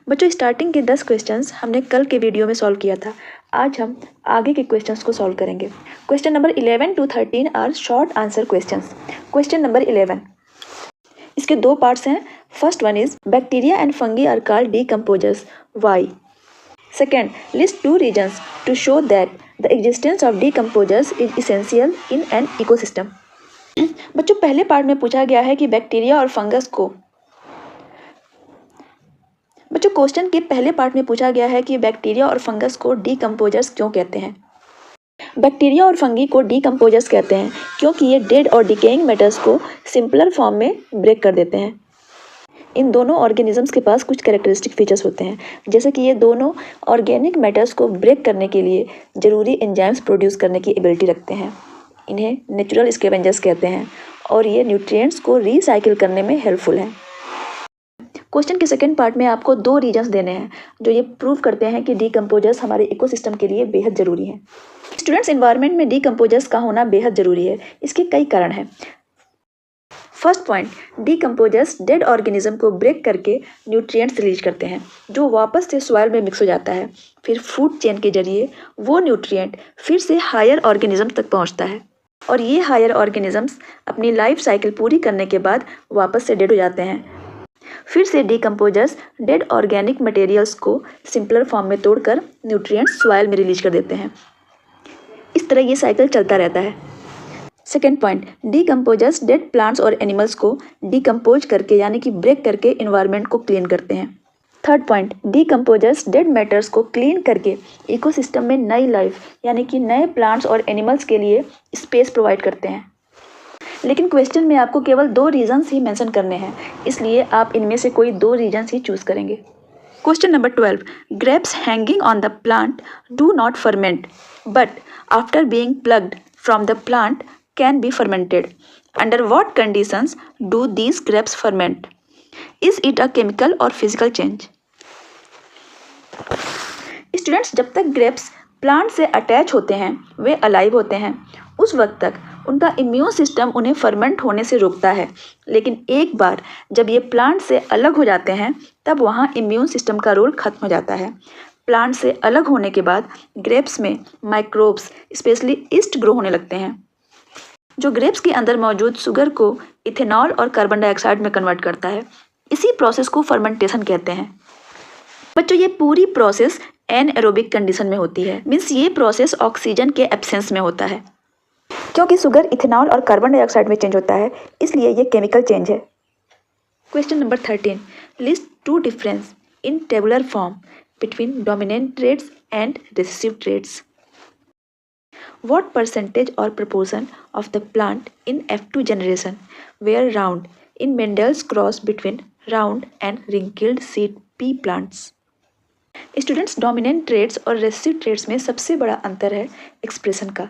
बच्चों स्टार्टिंग के 10 क्वेश्चंस हमने कल के वीडियो में सॉल्व किया था। आज हम आगे के क्वेश्चंस को सॉल्व करेंगे। Question number 11 to 13 are short answer questions. Question number 11, इसके दो पार्ट्स हैं। First one is bacteria and fungi are called decomposers, why? Second, list two reasons to show that the existence of decomposers is essential in an ecosystem. बच्चों पहले part में पूछा गया है कि बैक्टीरिया और फंगस को क्वेश्चन के पहले पार्ट में पूछा गया है कि बैक्टीरिया और फंगस को डीकम्पोजर्स क्यों कहते हैं। बैक्टीरिया और फंगी को डीकम्पोजर्स कहते हैं क्योंकि ये डेड और डिकेइंग मैटर्स को सिंपलर फॉर्म में ब्रेक कर देते हैं। इन दोनों ऑर्गेनिजम्स के पास कुछ कैरेक्टरिस्टिक फीचर्स होते हैं, जैसे कि ये दोनों ऑर्गेनिक मैटर्स को ब्रेक करने के लिए ज़रूरी एंजाइम्स प्रोड्यूस करने की एबिलिटी रखते हैं। इन्हें नेचुरल स्कैवेंजर्स कहते हैं और ये न्यूट्रिएंट्स को रिसाइकिल करने में हेल्पफुल हैं। क्वेश्चन के सेकंड पार्ट में आपको दो रीजंस देने हैं जो ये प्रूव करते हैं कि डीकम्पोजर्स हमारे इकोसिस्टम के लिए बेहद ज़रूरी हैं। स्टूडेंट्स, एनवायरनमेंट में डीकम्पोजर्स का होना बेहद ज़रूरी है। इसके कई कारण हैं। First point, decomposers dead organism को ब्रेक करके न्यूट्रिएंट्स रिलीज करते हैं जो वापस से सॉइल में मिक्स हो जाता है। फिर फूड चेन के जरिए वो न्यूट्रिएंट फिर से हायर ऑर्गेनिज्म तक पहुँचता है और ये हायर ऑर्गेनिजम्स अपनी लाइफ साइकिल पूरी करने के बाद वापस से डेड हो जाते हैं। फिर से डीकम्पोजर्स डेड ऑर्गेनिक मटेरियल्स को सिंपलर फॉर्म में तोड़कर न्यूट्रिएंट्स सॉइल में रिलीज कर देते हैं। इस तरह ये साइकिल चलता रहता है। Second point, decomposers dead plants और एनिमल्स को डीकम्पोज करके यानी कि ब्रेक करके इन्वायरमेंट को क्लीन करते हैं। Third point, decomposers dead matters को क्लीन करके इकोसिस्टम में नई लाइफ यानी कि नए प्लांट्स और एनिमल्स के लिए स्पेस प्रोवाइड करते हैं। लेकिन क्वेश्चन में आपको केवल दो रीजंस ही मेंशन करने हैं, इसलिए आप इनमें से कोई दो रीजंस ही चूज करेंगे। Question number 12, grapes hanging on the plant do not ferment but after being plucked from the plant can be fermented. Under what conditions do these grapes ferment? Is it a chemical or physical change? Students, जब तक grapes plant से attach होते हैं, वे alive होते हैं, उस वक्त तक उनका इम्यून सिस्टम उन्हें फर्मेंट होने से रोकता है। लेकिन एक बार जब ये प्लांट से अलग हो जाते हैं तब वहाँ इम्यून सिस्टम का रोल खत्म हो जाता है। प्लांट से अलग होने के बाद ग्रेप्स में माइक्रोब्स स्पेशली ईस्ट ग्रो होने लगते हैं जो ग्रेप्स के अंदर मौजूद शुगर को इथेनॉल और कार्बन डाइऑक्साइड में कन्वर्ट करता है। इसी प्रोसेस को फर्मेंटेशन कहते हैं। बच्चों, ये पूरी प्रोसेस एनएरोबिक कंडीशन में होती है, मीन्स ये प्रोसेस ऑक्सीजन के एब्सेंस में होता है। क्योंकि शुगर इथेनॉल और कार्बन डाइऑक्साइड में चेंज होता है, इसलिए ये केमिकल चेंज है। Question number 13, list two difference in tabular form between dominant traits and recessive traits. What percentage or proportion of the plant in F2 generation were round in Mendel's cross between round and wrinkled seed pea plants? Students, dominant traits और recessive traits में सबसे बड़ा अंतर है expression का।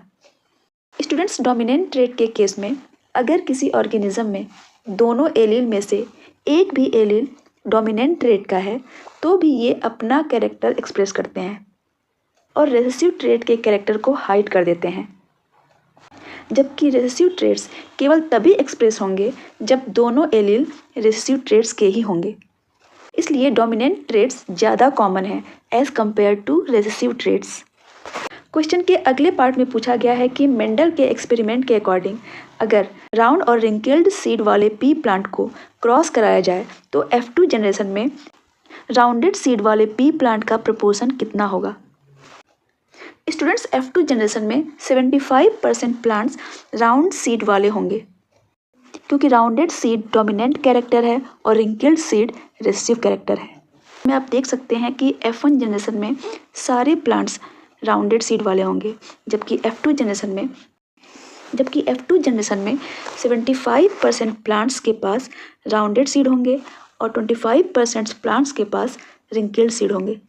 Students, dominant trait के case में अगर किसी ऑर्गेनिज्म में दोनों एलील में से एक भी एलील डोमिनेंट ट्रेट का है तो भी ये अपना कैरेक्टर एक्सप्रेस करते हैं और रेसेसिव ट्रेट के कैरेक्टर को हाइड कर देते हैं। जबकि रेसेसिव ट्रेट्स केवल तभी एक्सप्रेस होंगे जब दोनों एलील रेसेसिव ट्रेट्स के ही होंगे। इसलिए डोमिनेंट ट्रेट्स ज़्यादा कॉमन है as compared to recessive traits. Question के अगले पार्ट में पूछा गया है कि मेंडल के एक्सपेरिमेंट के अकॉर्डिंग अगर राउंड और रिंकल्ड सीड वाले पी प्लांट को क्रॉस कराया जाए तो F2 जनरेशन में राउंडेड सीड वाले पी प्लांट का प्रपोर्शन कितना होगा? स्टूडेंट्स, F2 जनरेशन में 75% प्लांट्स राउंड सीड वाले होंगे क्योंकि राउंडेड सीड डोमिनेंट कैरेक्टर है और रिंकल्ड सीड रेसेसिव कैरेक्टर है। में आप देख सकते हैं कि F1 जनरेशन में सारे प्लांट्स राउंडेड सीड वाले होंगे जबकि F2 जनरेशन में 75% प्लांट्स के पास राउंडेड सीड होंगे और 25% प्लांट्स के पास रिंकल्ड सीड होंगे।